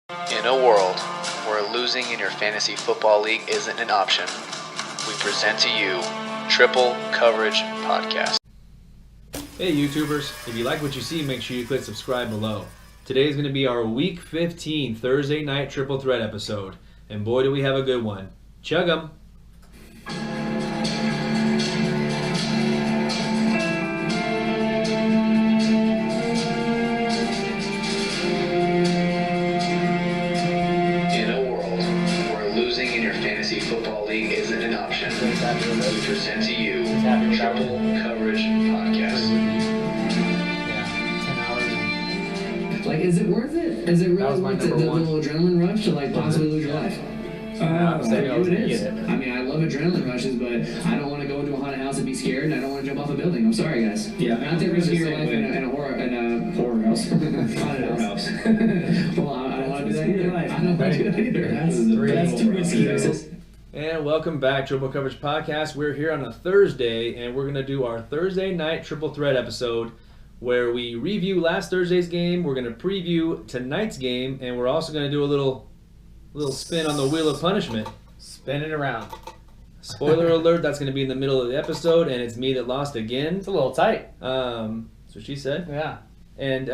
In a world where losing in your fantasy football league isn't an option, we present to you Triple Coverage Podcast. Hey YouTubers, if you like what you see, make sure you click subscribe below. Today is going to be our Week 15 Thursday night Triple Threat episode, and boy do we have a good one. Chug 'em! We present to you Triple Coverage Podcast. Yeah, 10 hours. Like, is it worth it? Is it really worth it, the one. little adrenaline rush to, like, possibly lose your life? It is. I mean, I love adrenaline rushes, but I don't want to go into a haunted house and be scared, and I don't want to jump off a building. I'm sorry, guys. Yeah, I'm not there to risk your life in a horror house. Haunted house. Well, I don't want to do that either. I don't want to do that either. That's too risky. And welcome back, Triple Coverage Podcast. We're here on a Thursday, and we're going to do our Thursday night Triple Threat episode where we review last Thursday's game, we're going to preview tonight's game, and we're also going to do a little spin on the Wheel of Punishment. Spin it around. Spoiler alert, that's going to be in the middle of the episode, and it's me that lost again. It's a little tight. That's what she said. Yeah. And,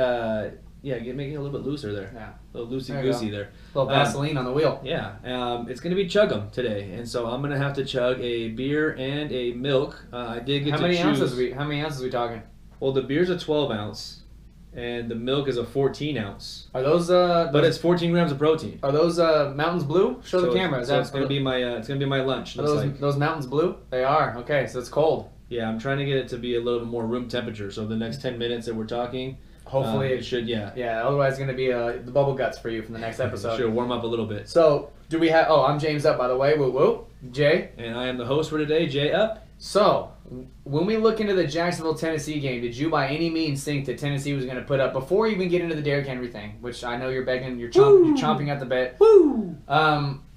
make it a little bit looser there. Yeah. A little loosey-goosey there. A little Vaseline on the wheel. Yeah, it's going to be Chug 'em today, and so I'm going to have to chug a beer and a milk. I did get How to many choose. How many ounces are we talking? Well, the beer's a 12 ounce, and the milk is a 14 ounce. Are those But it's 14 grams of protein. Are those Mountains Blue? Show the camera. It's going to be my lunch. Are Looks like. those Mountains Blue? They are. Okay, so it's cold. Yeah, I'm trying to get it to be a little bit more room temperature. So the next 10 minutes that we're talking, Hopefully it should. Yeah. Yeah. Otherwise, it's going to be the bubble guts for you from the next episode. Should warm up a little bit. So do we have? Oh, I'm James Up, by the way. Woo woo. Jay. And I am the host for today, Jay Up. So, when we look into the Jacksonville-Tennessee game, did you by any means think that Tennessee was going to put up, before you even get into the Derrick Henry thing, which I know you're begging, you're chomping at the bit. Woo!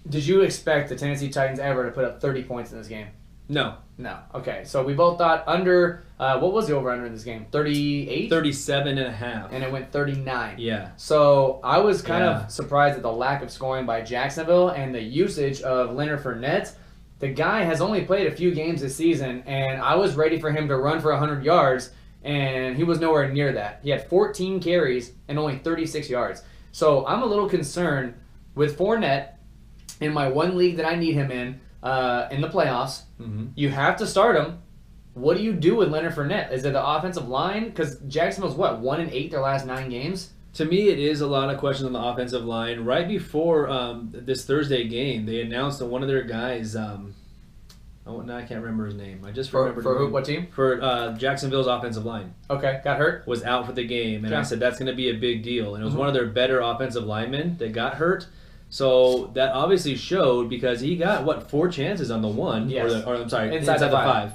Did you expect the Tennessee Titans ever to put up 30 points in this game? No. No. Okay, so we both thought under, what was the over-under in this game? 38? 37 and a half. And it went 39. Yeah. So, I was kind of surprised at the lack of scoring by Jacksonville and the usage of Leonard Fournette. The guy has only played a few games this season, and I was ready for him to run for 100 yards, and he was nowhere near that. He had 14 carries and only 36 yards. So I'm a little concerned with Fournette in my one league that I need him in the playoffs. Mm-hmm. You have to start him. What do you do with Leonard Fournette? Is it the offensive line? Because Jacksonville's, 1-8 their last 9 games? To me, it is a lot of questions on the offensive line. Right before this Thursday game, they announced that one of their guys, I can't remember his name. I just remembered. For who? What team? For Jacksonville's offensive line. Okay, got hurt? Was out for the game, and I Okay. said that's going to be a big deal. And it was one of their better offensive linemen that got hurt. So that obviously showed because he got, 4 chances on the one? Yes. Inside the 5.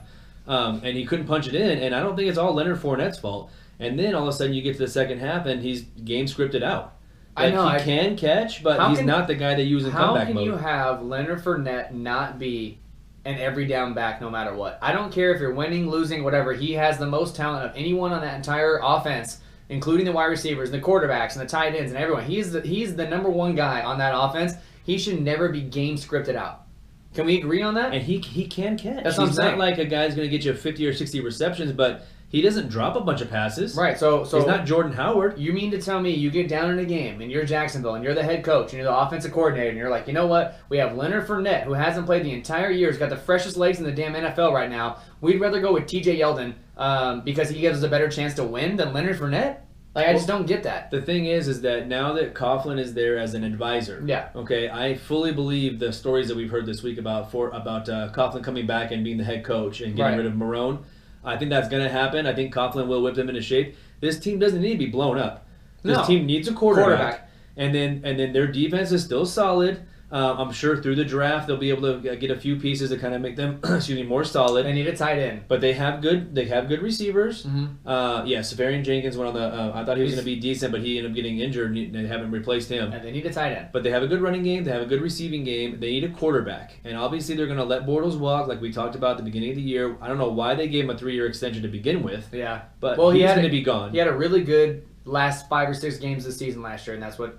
And he couldn't punch it in, and I don't think it's all Leonard Fournette's fault. And then all of a sudden you get to the second half and he's game scripted out. I know. He can catch, but he's not the guy they use in comeback mode. How can you have Leonard Fournette not be an every down back no matter what? I don't care if you're winning, losing, whatever. He has the most talent of anyone on that entire offense, including the wide receivers, the quarterbacks, and the tight ends, and everyone. He's the number one guy on that offense. He should never be game scripted out. Can we agree on that? And he can catch. That's what I'm saying. He's not like a guy's going to get you 50 or 60 receptions, but he doesn't drop a bunch of passes. Right, so he's not Jordan Howard. You mean to tell me you get down in a game and you're Jacksonville and you're the head coach and you're the offensive coordinator and you're like, you know what? We have Leonard Fournette who hasn't played the entire year. He's got the freshest legs in the damn NFL right now. We'd rather go with TJ Yeldon because he gives us a better chance to win than Leonard Fournette? Like, I just don't get that. The thing is that now that Coughlin is there as an advisor, yeah. Okay, I fully believe the stories that we've heard this week about Coughlin coming back and being the head coach and getting rid of Marone. I think that's going to happen. I think Coughlin will whip them into shape. This team doesn't need to be blown up. This team needs a quarterback. And then their defense is still solid. I'm sure through the draft they'll be able to get a few pieces to kind of make them more solid. They need a tight end, but they have good receivers. Mm-hmm. Safarian Jenkins went on the. I thought he was going to be decent, but he ended up getting injured, and they haven't replaced him. And they need a tight end. But they have a good running game. They have a good receiving game. They need a quarterback, and obviously they're going to let Bortles walk, like we talked about at the beginning of the year. I don't know why they gave him a 3-year extension to begin with. Yeah, but he's going to be gone. He had a really good last 5 or 6 games of the season last year, and that's what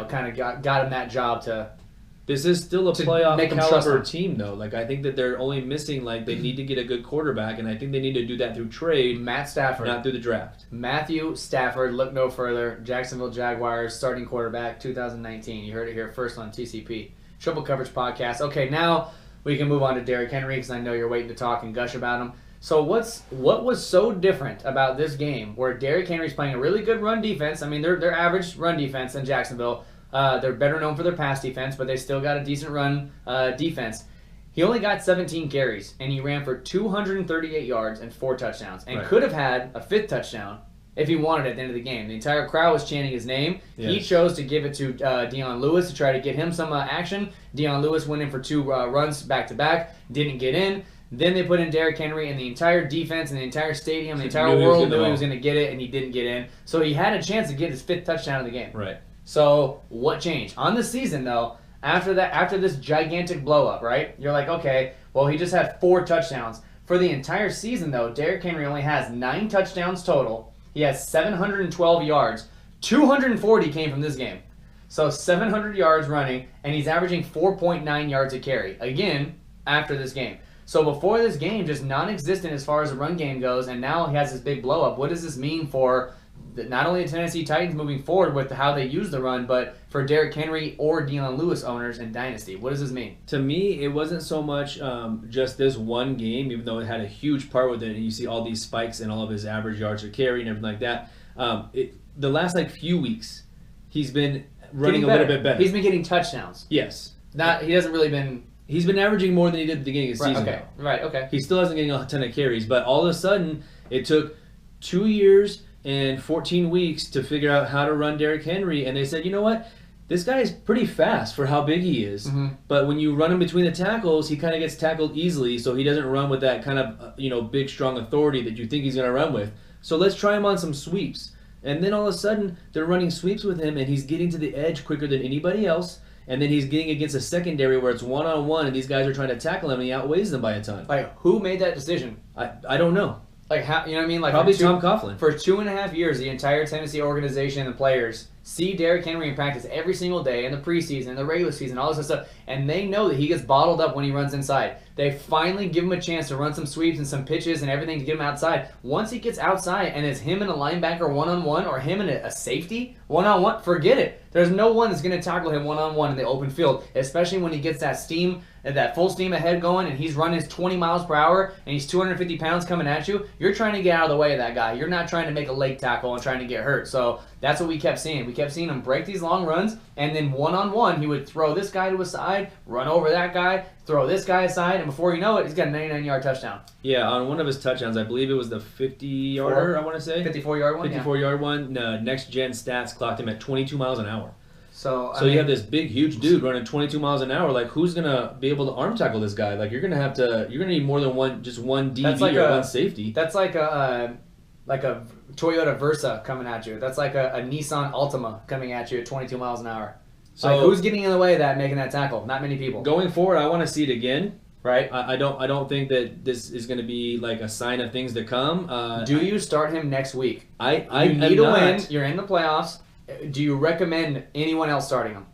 kind of got him that job to. This is still a playoff make 'em caliber trust team, though. Like, I think that they're only missing, like, they need to get a good quarterback, and I think they need to do that through trade, Matt Stafford. not through the draft. Matthew Stafford, look no further. Jacksonville Jaguars starting quarterback 2019. You heard it here first on TCP. Triple Coverage Podcast. Okay, now we can move on to Derrick Henry because I know you're waiting to talk and gush about him. So what was so different about this game where Derrick Henry's playing a really good run defense? I mean, they're average run defense in Jacksonville. They're better known for their pass defense, but they still got a decent run defense. He only got 17 carries, and he ran for 238 yards and 4 touchdowns, and could have had a 5th touchdown if he wanted at the end of the game. The entire crowd was chanting his name. Yes. He chose to give it to Dion Lewis to try to get him some action. Dion Lewis went in for 2 runs back-to-back, didn't get in. Then they put in Derrick Henry, and the entire defense and the entire stadium, the entire world knew he was going to get it, and he didn't get in. So he had a chance to get his 5th touchdown of the game. Right. So what changed? On the season, though, after this gigantic blow-up, right, you're like, okay, well, he just had 4 touchdowns. For the entire season, though, Derrick Henry only has 9 touchdowns total. He has 712 yards. 240 came from this game. So 700 yards running, and he's averaging 4.9 yards a carry. Again, after this game. So before this game, just non-existent as far as the run game goes, and now he has this big blow-up. What does this mean for not only the Tennessee Titans moving forward with how they use the run, but for Derrick Henry or Dion Lewis owners in Dynasty? What does this mean? To me, it wasn't so much just this one game, even though it had a huge part with it, and you see all these spikes in all of his average yards per carry and everything like that. The last few weeks, he's been running a little bit better. He's been getting touchdowns. Yes. He hasn't really been... He's been averaging more than he did at the beginning of the season. Okay. He still hasn't getting a ton of carries, but all of a sudden, it took 2 years and 14 weeks to figure out how to run Derrick Henry, and they said, you know what? This guy is pretty fast for how big he is, but when you run him between the tackles, he kind of gets tackled easily, so he doesn't run with that kind of big, strong authority that you think he's going to run with. So let's try him on some sweeps. And then all of a sudden, they're running sweeps with him, and he's getting to the edge quicker than anybody else, and then he's getting against a secondary where it's one-on-one, and these guys are trying to tackle him, and he outweighs them by a ton. Like, who made that decision? I don't know. Like, how, you know what I mean? Like, probably Tom Coughlin. For 2.5 years, the entire Tennessee organization and the players see Derrick Henry in practice every single day in the preseason, in the regular season, all this stuff, and they know that he gets bottled up when he runs inside. They finally give him a chance to run some sweeps and some pitches and everything to get him outside. Once he gets outside and it's him and a linebacker one-on-one or him and a safety one-on-one, forget it. There's no one that's going to tackle him one-on-one in the open field, especially when he gets that steam, that full steam ahead going, and he's running 20 miles per hour, and he's 250 pounds coming at you. You're trying to get out of the way of that guy. You're not trying to make a leg tackle and trying to get hurt. So that's what we kept seeing. We kept seeing him break these long runs, and then one-on-one, he would throw this guy to a side, run over that guy, throw this guy aside, and before you know it, he's got a 99-yard touchdown. Yeah, on one of his touchdowns, I believe it was the 50-yarder, I want to say. 54-yard one? 54-yard one. Next Gen Stats clocked him at 22 miles an hour. So you have this big, huge dude running 22 miles an hour. Like, who's gonna be able to arm tackle this guy? Like, you're gonna need more than one DB or one safety. That's like a Toyota Versa coming at you. That's like a Nissan Altima coming at you at 22 miles an hour. So who's getting in the way of that, making that tackle? Not many people. Going forward, I want to see it again. Right. I don't think that this is going to be like a sign of things to come. Do you start him next week? You need a win. You're in the playoffs. Do you recommend anyone else starting him?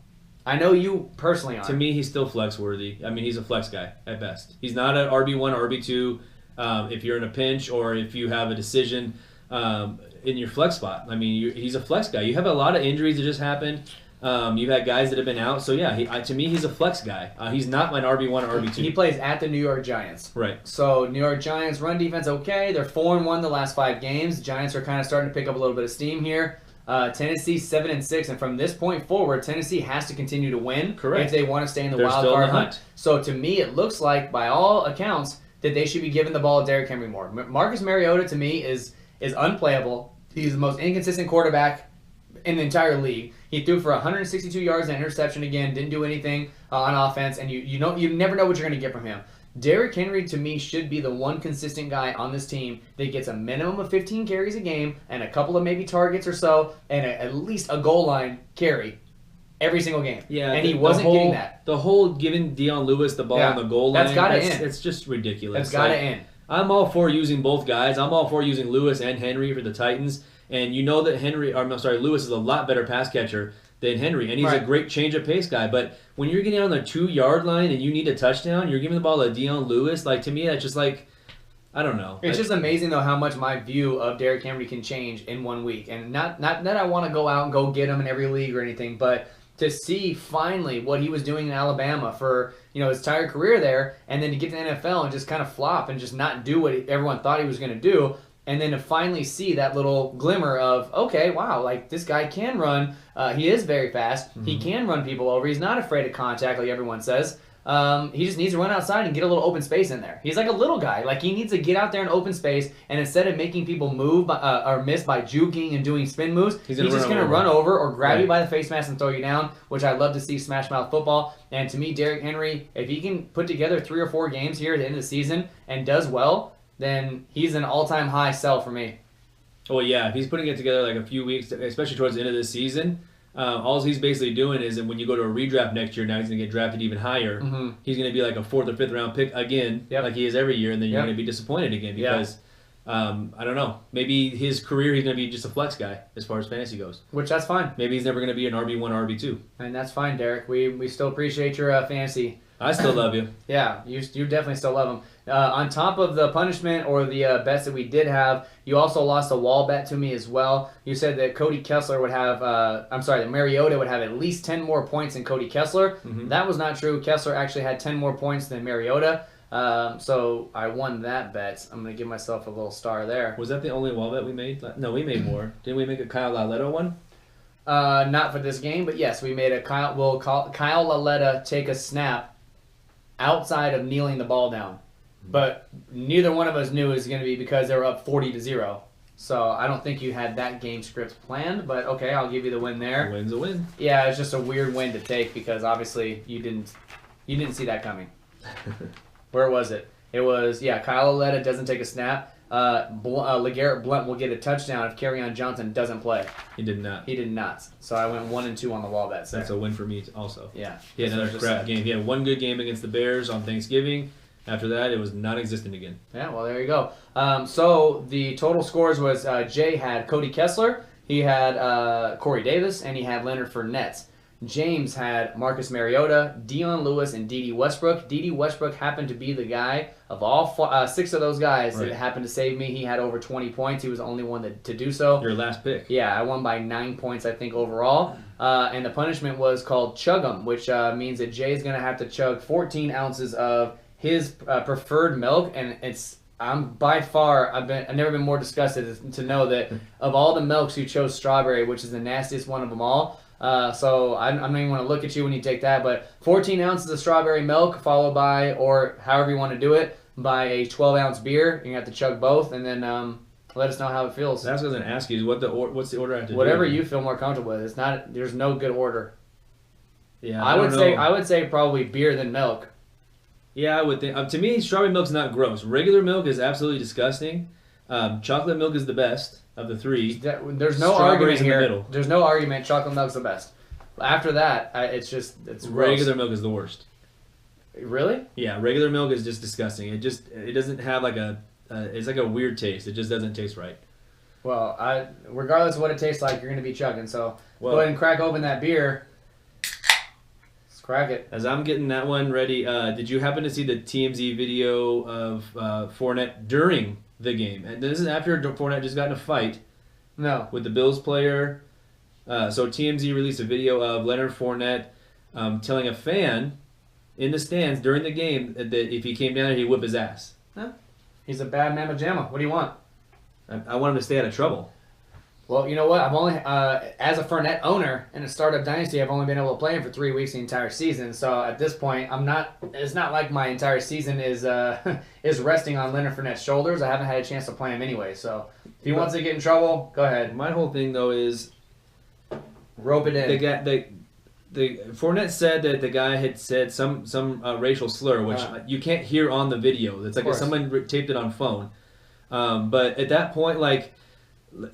I know you personally are. To me, he's still flex worthy. I mean, he's a flex guy at best. He's not an RB1 or RB2 if you're in a pinch or if you have a decision in your flex spot. I mean, he's a flex guy. You have a lot of injuries that just happened. You've had guys that have been out. So, yeah, to me, he's a flex guy. He's not an RB1 or RB2. He plays at the New York Giants. Right. So, New York Giants run defense, okay. They're 4-1 the last 5 games. The Giants are kind of starting to pick up a little bit of steam here. Tennessee 7-6, and from this point forward, Tennessee has to continue to win. Correct. If they want to stay in the wild card hunt. So to me, it looks like, by all accounts, that they should be giving the ball to Derrick Henry more. Marcus Mariota to me is unplayable. He's the most inconsistent quarterback in the entire league. He threw for 162 yards and an interception again. Didn't do anything on offense, and you never know what you're going to get from him. Derrick Henry, to me, should be the one consistent guy on this team that gets a minimum of 15 carries a game and a couple of maybe targets or so and at least a goal line carry every single game. Yeah, and he wasn't getting that. The whole giving Dion Lewis the ball on the goal line, that's got to end. It's just ridiculous. That's got to end. I'm all for using both guys. I'm all for using Lewis and Henry for the Titans. And you know that Lewis is a lot better pass catcher than Henry, and he's a great change of pace guy. But when you're getting on the 2-yard line and you need a touchdown, you're giving the ball to Dion Lewis. Like, to me, that's just like, I don't know. It's just amazing, though, how much my view of Derrick Henry can change in 1 week. And not that I want to go out and go get him in every league or anything, but to see finally what he was doing in Alabama for his entire career there, and then to get to the NFL and just kind of flop and just not do what everyone thought he was going to do. And then to finally see that little glimmer of, okay, wow, like this guy can run. He is very fast. Mm-hmm. He can run people over. He's not afraid of contact like everyone says. He just needs to run outside and get a little open space in there. He's like a little guy. Like, he needs to get out there in open space, and instead of making people move or miss by juking and doing spin moves, he's just going to run over or grab you by the face mask and throw you down, which I love to see smash mouth football. And to me, Derrick Henry, if he can put together 3 or 4 games here at the end of the season and does well, then he's an all-time high sell for me. Well, yeah, if he's putting it together like a few weeks, especially towards the end of this season, all he's basically doing is that when you go to a redraft next year, now he's going to get drafted even higher. Mm-hmm. He's going to be like a 4th or 5th round pick again, like he is every year, and then you're going to be disappointed again because, I don't know, maybe his career he's going to be just a flex guy as far as fantasy goes. Which, that's fine. Maybe he's never going to be an RB1 or RB2. And that's fine, Derek. We still appreciate your fantasy. I still love you. Yeah, you definitely still love him. On top of the punishment or the bets that we did have, you also lost a wall bet to me as well. You said that that Mariota would have at least 10 more points than Cody Kessler. Mm-hmm. That was not true. Kessler actually had 10 more points than Mariota. So I won that bet. I'm going to give myself a little star there. Was that the only wall bet we made? No, we made more. Didn't we make a Kyle Lauletta one? Not for this game, but yes, we made a Kyle Lauletta take a snap outside of kneeling the ball down. But neither one of us knew it was going to be because they were up 40-0. So I don't think you had that game script planned, but okay, I'll give you the win there. A win's a win. Yeah, it's just a weird win to take because obviously you didn't see that coming. Where was it? It was, Kyle Lauletta doesn't take a snap. LeGarrette Blount will get a touchdown if Kerryon Johnson doesn't play. He did not. He did not. So I went 1-2 on the wall bets. That's a win for me also. Yeah. He had another crap game. He had one good game against the Bears on Thanksgiving. After that, it was non-existent again. Yeah, well, there you go. So the total scores was Jay had Cody Kessler, he had Corey Davis, and he had Leonard Fournette. James had Marcus Mariota, Dion Lewis, and Dede Westbrook. Dede Westbrook happened to be the guy of all 6 of those guys that happened to save me. He had over 20 points. He was the only one to do so. Your last pick. Yeah, I won by 9 points, I think, overall. And the punishment was called Chug Em, which means that Jay's going to have to chug 14 ounces of his preferred milk, and I've never been more disgusted to know that of all the milks you chose strawberry, which is the nastiest one of them all. So I don't even want to look at you when you take that, but 14 ounces of strawberry milk followed by, or however you want to do it, by a 12-ounce beer. You're going to have to chug both, and then let us know how it feels. That's what I was going to ask you. What's the order I have to do? Whatever you feel more comfortable with. There's no good order. Yeah, I would say probably beer than milk. Yeah, I would think. To me, strawberry milk's not gross. Regular milk is absolutely disgusting. Chocolate milk is the best of the 3. There's no argument here. The There's no argument. Chocolate milk's the best. After that, it's gross. Regular milk is the worst. Really? Yeah, regular milk is just disgusting. It doesn't have like it's like a weird taste. It just doesn't taste right. Well, regardless of what it tastes like, you're going to be chugging. So go ahead and crack open that beer. Crack it. As I'm getting that one ready, did you happen to see the TMZ video of Fournette during the game? And this is after Fournette just got in a fight. No. With the Bills player. So TMZ released a video of Leonard Fournette telling a fan in the stands during the game that if he came down, he'd whip his ass. Huh? He's a bad mamma jamma. What do you want? I want him to stay out of trouble. Well, you know what? I've only, as a Fournette owner in a startup dynasty, I've only been able to play him for 3 weeks the entire season. So at this point, it's not like my entire season is resting on Leonard Fournette's shoulders. I haven't had a chance to play him anyway. So if he wants to get in trouble, go ahead. My whole thing though is rope it in. The Fournette said that the guy had said some racial slur, which you can't hear on the video. It's like someone taped it on phone. But at that point, like,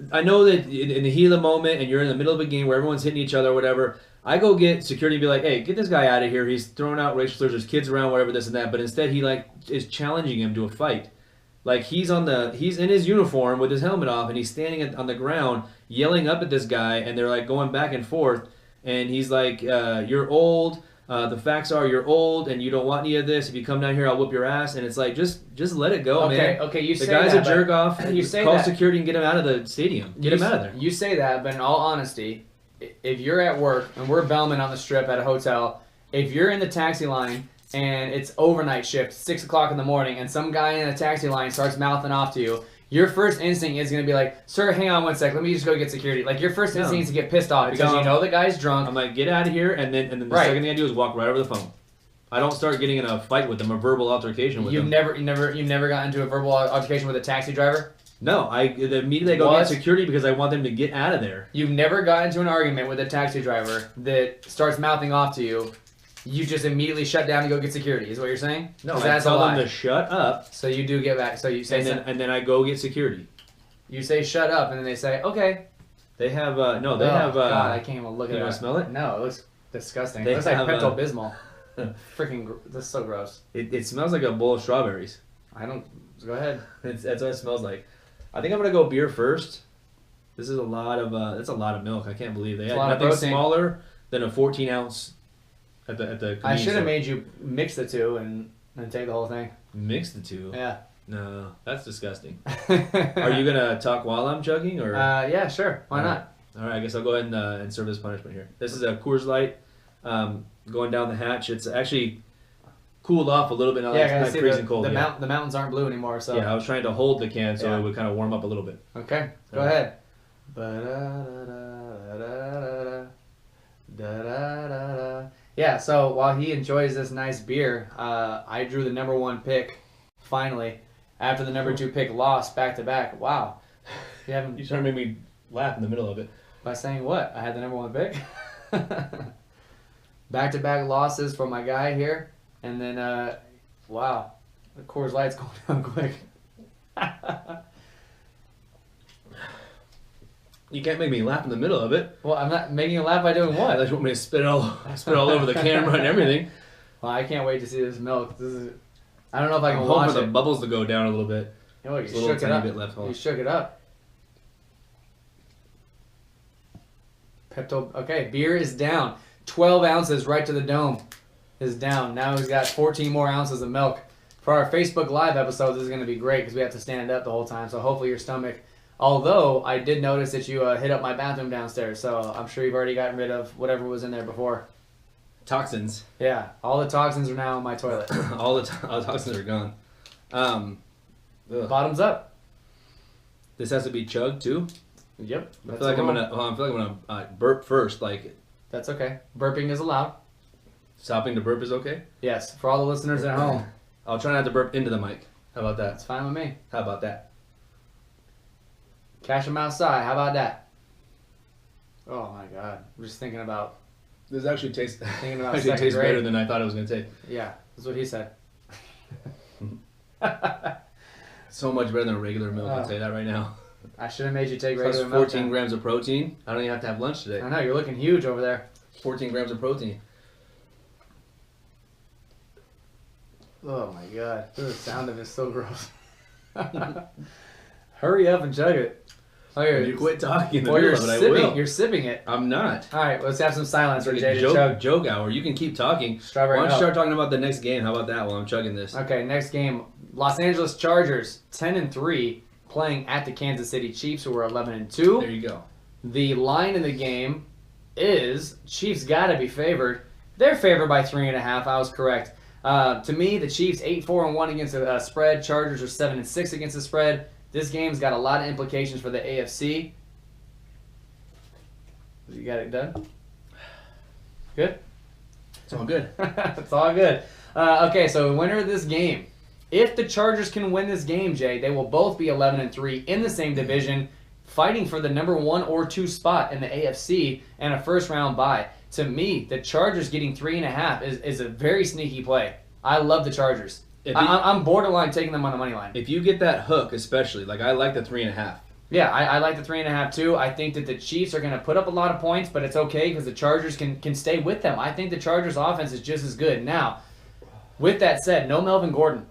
I know that in the heat of the moment and you're in the middle of a game where everyone's hitting each other or whatever, I go get security and be like, hey, get this guy out of here. He's throwing out racial slurs. There's kids around, whatever, this and that. But instead he is challenging him to a fight. Like he's in his uniform with his helmet off, and he's standing on the ground yelling up at this guy, and they're like going back and forth, and he's like, "You're old. The facts are you're old, and you don't want any of this. If you come down here, I'll whoop your ass." And it's like, just let it go, man. Okay, you say the guy's that, a jerk off. You say call that. security and get him out of the stadium. Get him out of there. You say that, but in all honesty, if you're at work and we're bellman on the strip at a hotel, if you're in the taxi line and it's overnight shift, 6 o'clock in the morning, and some guy in a taxi line starts mouthing off to you, your first instinct is going to be like, "Sir, hang on one sec. Let me just go get security." Like, your first instinct is to get pissed off because you know the guy's drunk. I'm like, "Get out of here," and then the second thing I do is walk right over the phone. I don't start getting in a fight with them, a verbal altercation with them. You've never got into a verbal altercation with a taxi driver? No, immediately I go get security because I want them to get out of there. You've never got into an argument with a taxi driver that starts mouthing off to you. You just immediately shut down and go get security, is what you're saying? No, I tell them to shut up. So you do get back. So you say, and then I go get security. You say shut up, and then they say okay. They have God, I can't even look at it. You want to smell it? No, it looks disgusting. It looks like Pepto-Bismol. Freaking, this is so gross. It smells like a bowl of strawberries. Go ahead. That's what it smells like. I think I'm gonna go beer first. This is a lot of that's a lot of milk. I can't believe they had nothing smaller than a 14 ounce at the. I should have made you mix the two and take the whole thing. Mix the two? Yeah. No, that's disgusting. Are you gonna talk while I'm chugging, or? Yeah, sure. Why not? All right, I guess I'll go ahead and serve this punishment here. This is a Coors Light, going down the hatch. It's actually cooled off a little bit now. Yeah, it's not freezing cold. The mountains aren't blue anymore, so. Yeah, I was trying to hold the can so it would kind of warm up a little bit. Okay, go ahead. Yeah, so while he enjoys this nice beer, I drew the number 1 pick, finally, after the number 2 pick lost back-to-back. Wow. You trying to make me laugh in the middle of it. By saying what? I had the number 1 pick? Back-to-back losses for my guy here. And then, wow, the Coors Light's going down quick. You can't make me laugh in the middle of it. Well, I'm not making you laugh by doing what? Unless you want me to spit all over the camera and everything. Well, I can't wait to see this milk. I don't know if I can I'm watch hoping for the bubbles to go down a little bit. Oh, you shook it up. Bit left you shook it up. Okay, beer is down. 12 ounces right to the dome is down. Now he's got 14 more ounces of milk. For our Facebook Live episode, this is going to be great because we have to stand up the whole time. So hopefully your stomach. Although I did notice that you hit up my bathroom downstairs, so I'm sure you've already gotten rid of whatever was in there before. Toxins. Yeah, all the toxins are now in my toilet. all the toxins are gone. Bottoms up. This has to be chugged too. Yep. I feel like I'm gonna burp first. Like that's okay. Burping is allowed. Stopping to burp is okay. Yes, for all the listeners at home. I'll try not to burp into the mic. How about that? That's fine with me. How about that? Cash them outside. How about that? Oh my God! I'm just thinking about. This actually tastes. Thinking about actually tastes better than I thought it was gonna taste. Yeah, that's what he said. So much better than regular milk. I'll tell you that right now. I should have made you take regular milk. 14 grams of protein. I don't even have to have lunch today. I know you're looking huge over there. 14 grams of protein. Oh my God! The sound of it is so gross. Hurry up and chug it. Oh, you quit talking in the middle of it, I will. You're sipping it. I'm not. All right, let's have some silence for Jay to chug. Joke hour. You can keep talking. Strawberry Why don't you start talking about the next game? How about that while I'm chugging this? Okay, next game. Los Angeles Chargers, 10-3, playing at the Kansas City Chiefs, who are 11-2. There you go. The line in the game is Chiefs got to be favored. They're favored by 3.5. I was correct. To me, the Chiefs 8-4-1 against the spread. Chargers are 7-6 against the spread. This game's got a lot of implications for the AFC. You got it done? Good? It's all good. It's all good. Okay, so winner of this game. If the Chargers can win this game, Jay, they will both be 11-3 in the same division, fighting for the number 1 or 2 spot in the AFC and a first-round bye. To me, the Chargers getting 3.5 is a very sneaky play. I love the Chargers. I'm borderline taking them on the money line. If you get that hook, especially, like I like the 3.5. Yeah, I like the 3.5 too. I think that the Chiefs are going to put up a lot of points, but it's okay because the Chargers can stay with them. I think the Chargers offense is just as good. Now, with that said, no Melvin Gordon.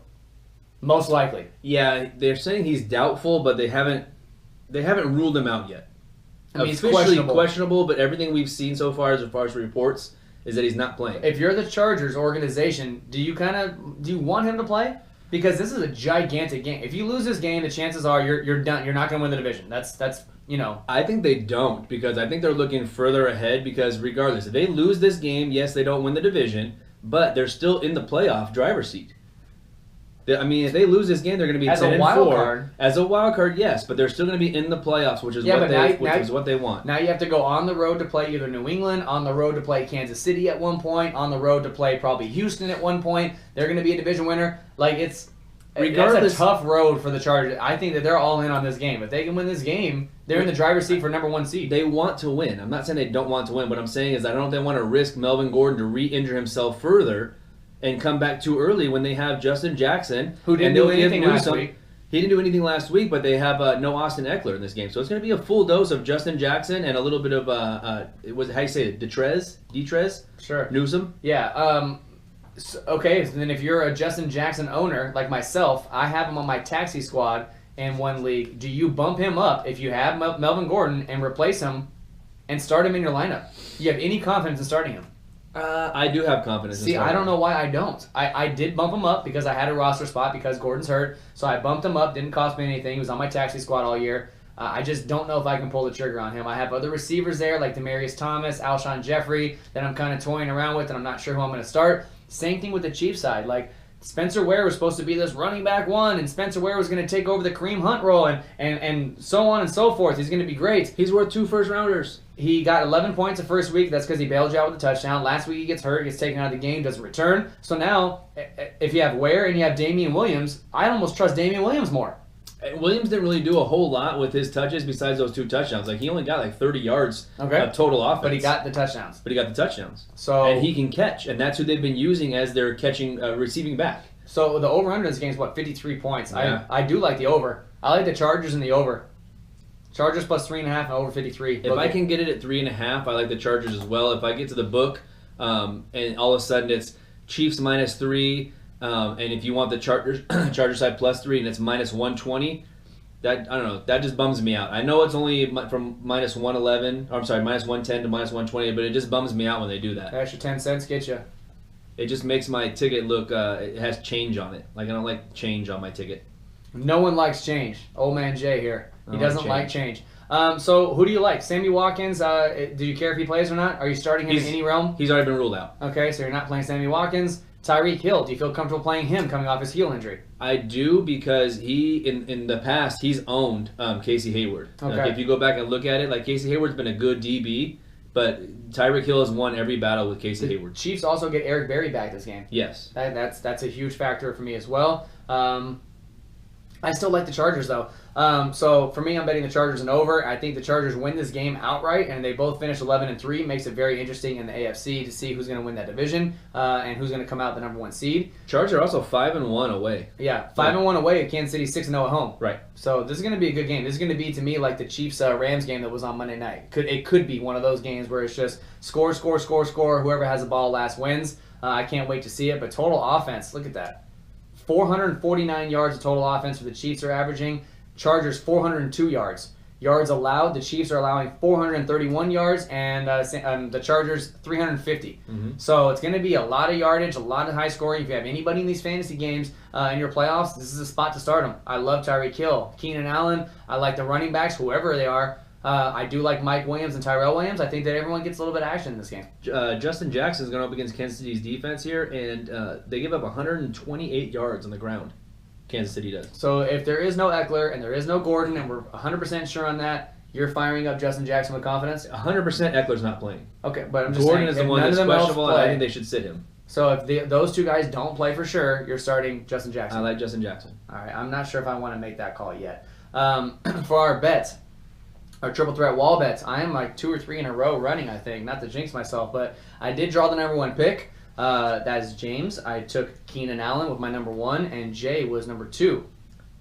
Most likely. Yeah, they're saying he's doubtful, but they haven't ruled him out yet. I mean, he's Officially questionable, but everything we've seen so far as reports is that he's not playing. If you're the Chargers organization, do you want him to play? Because this is a gigantic game. If you lose this game, the chances are you're done. You're not going to win the division. That's I think they don't, because I think they're looking further ahead, because regardless, if they lose this game, yes, they don't win the division, but they're still in the playoff driver's seat. If they lose this game, they're going to be 10-4. As a wild card, yes, but they're still going to be in the playoffs, which is what they want. Now you have to go on the road to play either New England, on the road to play Kansas City at one point, on the road to play probably Houston at one point. They're going to be a division winner. That's a tough road for the Chargers. I think that they're all in on this game. If they can win this game, they're in the driver's seat for number 1 seed. They want to win. I'm not saying they don't want to win. What I'm saying is I don't know if they want to risk Melvin Gordon to re-injure himself further and come back too early when they have Justin Jackson. Who didn't do anything last week. He didn't do anything last week, but they have no Austin Eckler in this game. So it's going to be a full dose of Justin Jackson and a little bit of, how do you say it, Detrez? Sure. Newsom? Yeah. Okay, so then if you're a Justin Jackson owner, like myself, I have him on my taxi squad in one league. Do you bump him up if you have Melvin Gordon and replace him and start him in your lineup? Do you have any confidence in starting him? I do have confidence. See, I don't know why I don't. I did bump him up because I had a roster spot because Gordon's hurt. So I bumped him up. Didn't cost me anything. He was on my taxi squad all year. I just don't know if I can pull the trigger on him. I have other receivers there like Demaryius Thomas, Alshon Jeffrey that I'm kind of toying around with, and I'm not sure who I'm going to start. Same thing with the Chiefs side. Like, Spencer Ware was supposed to be this running back one, and Spencer Ware was going to take over the Kareem Hunt role, and so on and so forth. He's going to be great. He's worth 2 first-rounders. He got 11 points the first week. That's because he bailed you out with a touchdown. Last week he gets hurt, gets taken out of the game, doesn't return. So now, if you have Ware and you have Damian Williams, I almost trust Damian Williams more. Williams didn't really do a whole lot with his touches besides those 2 touchdowns. Like, he only got 30 yards of total offense. But he got the touchdowns. And he can catch, and that's who they've been using as their receiving back. So the over-under in this game is, 53 points. Yeah. I do like the over. I like the Chargers in the over. Chargers plus 3.5 and over 53. If I can get it at 3.5, I like the Chargers as well. If I get to the book, and all of a sudden it's Chiefs -3, and if you want the Chargers side +3 and it's -120, that I don't know, that just bums me out. I know it's only from -111, or I'm sorry, -110 to -120, but it just bums me out when they do that. That extra 10 cents get you. It just makes my ticket look, it has change on it. Like, I don't like change on my ticket. No one likes change. Old man Jay here. He doesn't like change. So who do you like? Sammy Watkins, do you care if he plays or not? Are you starting him in any realm? He's already been ruled out. Okay, so you're not playing Sammy Watkins. Tyreek Hill, do you feel comfortable playing him coming off his heel injury? I do, because he, in the past, he's owned Casey Hayward. Okay. If you go back and look at it, like, Casey Hayward's been a good DB, but Tyreek Hill has won every battle with Casey Hayward. Chiefs also get Eric Berry back this game. Yes. That's a huge factor for me as well. I still like the Chargers, though. So for me, I'm betting the Chargers and over. I think the Chargers win this game outright, and they both finish 11-3. Makes it very interesting in the AFC to see who's going to win that division and who's going to come out the number 1 seed. Chargers are also 5-1 away. Yeah, 5-1 away at Kansas City, 6-0 at home. Right. So this is going to be a good game. This is going to be, to me, like the Chiefs-Rams game that was on Monday night. It could be one of those games where it's just score. Whoever has the ball last wins. I can't wait to see it. But total offense, look at that. 449 yards of total offense for the Chiefs are averaging. Chargers 402 yards. Yards allowed, the Chiefs are allowing 431 yards, and the Chargers 350. Mm-hmm. So it's going to be a lot of yardage, a lot of high scoring. If you have anybody in these fantasy games in your playoffs, this is a spot to start them. I love Tyreek Hill, Keenan Allen. I like the running backs, whoever they are. I do like Mike Williams and Tyrell Williams. I think that everyone gets a little bit of action in this game. Justin Jackson is going up against Kansas City's defense here, and they give up 128 yards on the ground. Kansas City does. So if there is no Eckler and there is no Gordon, and we're 100% sure on that, you're firing up Justin Jackson with confidence? 100% Eckler's not playing. Okay, but I'm just Gordon saying, is the one that's questionable, and I think they should sit him. So if those 2 guys don't play for sure, you're starting Justin Jackson. I like Justin Jackson. All right, I'm not sure if I want to make that call yet. For our bets, our triple threat wall bets, I am like 2 or 3 in a row running, I think. Not to jinx myself, but I did draw the number 1 pick. That is James. I took Keenan Allen with my number 1, and Jay was number 2.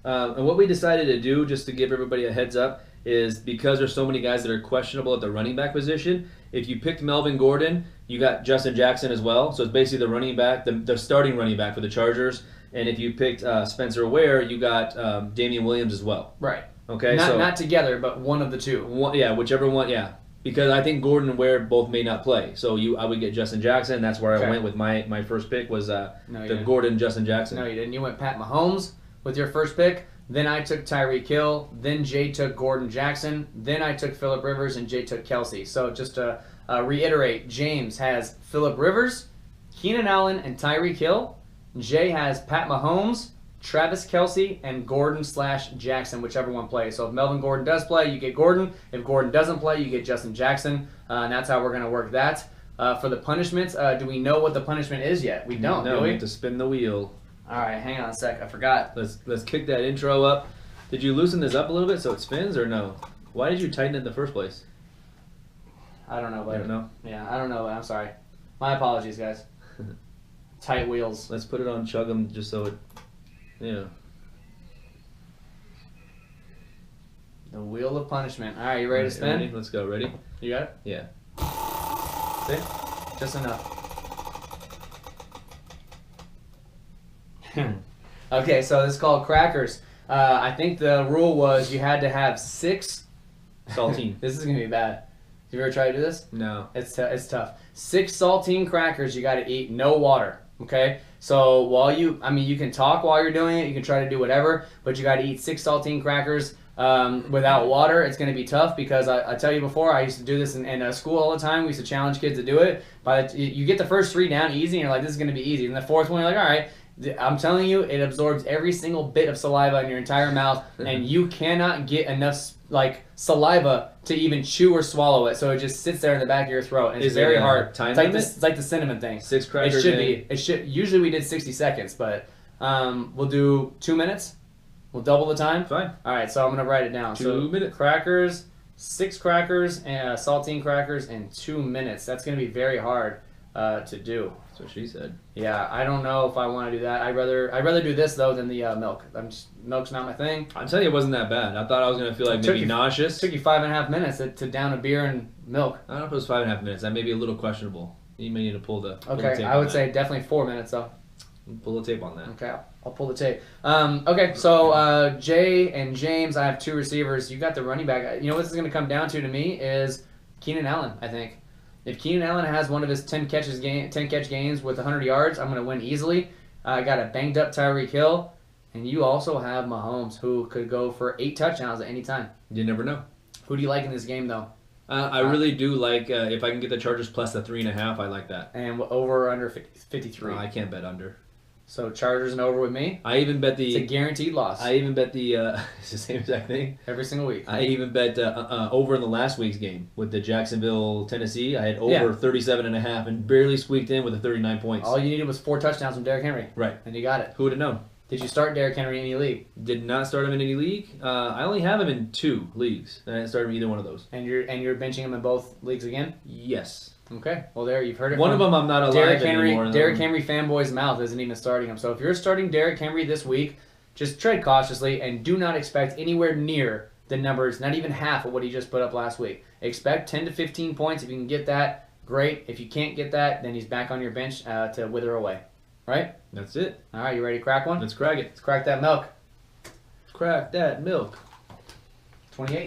And what we decided to do, just to give everybody a heads up, is because there's so many guys that are questionable at the running back position, if you picked Melvin Gordon, you got Justin Jackson as well. So it's basically the running back, the starting running back for the Chargers. And if you picked Spencer Ware, you got Damian Williams as well. Right. Okay. Not together, but one of the two. Whichever one. Yeah. Because I think Gordon and Ware both may not play. So I would get Justin Jackson. That's where I went with my first pick was Gordon Justin Jackson. No, you didn't. You went Pat Mahomes with your first pick. Then I took Tyreek Hill. Then Jay took Gordon Jackson. Then I took Phillip Rivers, and Jay took Kelsey. So just to reiterate, James has Phillip Rivers, Keenan Allen, and Tyreek Hill. Jay has Pat Mahomes, Travis Kelsey, and Gordon/Jackson, whichever one plays. So if Melvin Gordon does play, you get Gordon. If Gordon doesn't play, you get Justin Jackson. And that's how we're going to work that. For the punishments, do we know what the punishment is yet? We don't, no, do we? We have to spin the wheel. All right, hang on a sec. I forgot. Let's kick that intro up. Did you loosen this up a little bit so it spins or no? Why did you tighten it in the first place? I don't know, I but don't know. yeah, I don't know. I'm sorry. My apologies, guys. Tight wheels. Let's put it on Chug Em just so it, yeah. The wheel of punishment. All right, you ready to spin? Ready? Let's go. Ready? You got it? Yeah. See? Just enough. Okay, so this is called crackers. I think the rule was you had to have 6 Saltine. This is gonna be bad. Have you ever tried to do this? No. It's tough. 6 saltine crackers you got to eat, no water. Okay, so while you can talk while you're doing it, you can try to do whatever, but you got to eat 6 saltine crackers without water. It's going to be tough because I tell you before, I used to do this in school all the time. We used to challenge kids to do it, but you get the first 3 down easy, and you're like, this is going to be easy. And the 4th one, you're like, all right. I'm telling you, it absorbs every single bit of saliva in your entire mouth, and you cannot get enough saliva to even chew or swallow it. So it just sits there in the back of your throat, and it's very hard. It's like the cinnamon thing. 6 crackers. It should be. It should. Usually we did 60 seconds, but we'll do 2 minutes. We'll double the time. Fine. All right. So I'm gonna write it down. 2 minutes. Crackers, 6 crackers, and saltine crackers in 2 minutes. That's gonna be very hard to do. That's what she said. Yeah, I don't know if I want to do that. I'd rather do this though than the milk. Milk's not my thing. I'm telling you, it wasn't that bad. I thought I was gonna feel like maybe nauseous. It took you 5.5 minutes to down a beer and milk. I don't know if it was 5.5 minutes. That may be a little questionable. You may need to pull the okay. tape I would say definitely 4 minutes though. Pull the tape on that. Okay, I'll pull the tape. Okay, so Jay and James, I have 2 receivers. You got the running back. You know what this is gonna come down to me is Keenan Allen. I think. If Keenan Allen has one of his 10 catch games with 100 yards, I'm going to win easily. I got a banged up Tyreek Hill, and you also have Mahomes, who could go for 8 touchdowns at any time. You never know. Who do you like in this game, though? I really do like if I can get the Chargers plus the 3.5. I like that. And over or under 53. I can't bet under. So Chargers and over with me. I even bet It's a guaranteed loss. I even bet the it's the same exact thing every single week. I even bet over in the last week's game with the Jacksonville Tennessee. I had over 37.5 and barely squeaked in with the 39 points. All you needed was 4 touchdowns from Derrick Henry. Right, and you got it. Who would have known? Did you start Derrick Henry in any league? Did not start him in any league. I only have him in 2 leagues. I didn't start him in either one of those. And you're benching him in both leagues again? Yes. Okay, well there you've heard it. One of them I'm not alive anymore. Derrick Henry fanboy's mouth isn't even starting him. So if you're starting Derrick Henry this week, just tread cautiously and do not expect anywhere near the numbers, not even half of what he just put up last week. Expect 10 to 15 points. If you can get that, great. If you can't get that, then he's back on your bench to wither away. Right? That's it. All right, you ready to crack one? Let's crack it. Let's crack that milk. Crack that milk. 28.